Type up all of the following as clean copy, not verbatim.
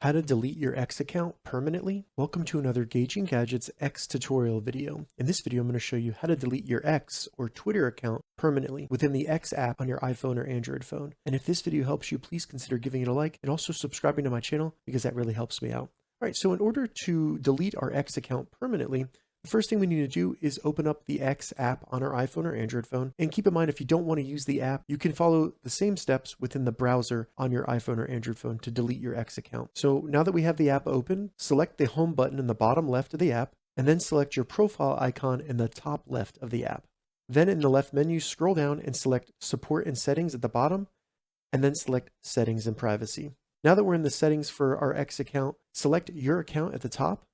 How to delete your X account permanently? Welcome to another Gauging Gadgets X tutorial video. In this video, I'm going to show you how to delete your X or Twitter account permanently within the X app on your iPhone or Android phone. And if this video helps you, please consider giving it a like and also subscribing to my channel because that really helps me out. All right, so in order to delete our X account permanently, the first thing we need to do is open up the X app on our iPhone or Android phone. And keep in mind, if you don't want to use the app, you can follow the same steps within the browser on your iPhone or Android phone to delete your X account. So now that we have the app open, select the home button in the bottom left of the app, and then select your profile icon in the top left of the app. Then in the left menu, scroll down and select Support and Settings at the bottom, and then select Settings and Privacy. Now that we're in the settings for our X account, select Your Account at the top,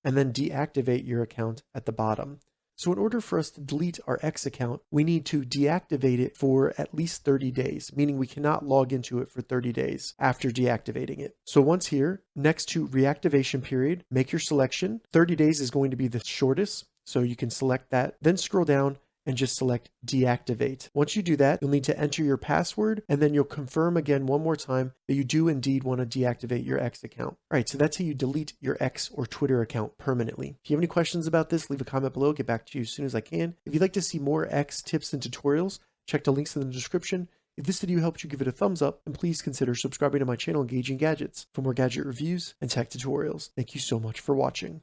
and then deactivate your account at the bottom. So in order for us to delete our X account, we need to deactivate it for at least 30 days, meaning we cannot log into it for 30 days after deactivating it. So once here, next to reactivation period, make your selection. 30 days is going to be the shortest, so you can select that. Then scroll down and just select deactivate. Once you do that, you'll need to enter your password, and then you'll confirm again one more time that you do indeed want to deactivate your X account. All right, so that's how you delete your X or Twitter account permanently. If you have any questions about this, leave a comment below. I'll get back to you as soon as I can. If you'd like to see more X tips and tutorials, check the links in the description. If this video helped you, give it a thumbs up, and please consider subscribing to my channel, Gauging Gadgets, for more gadget reviews and tech tutorials. Thank you so much for watching.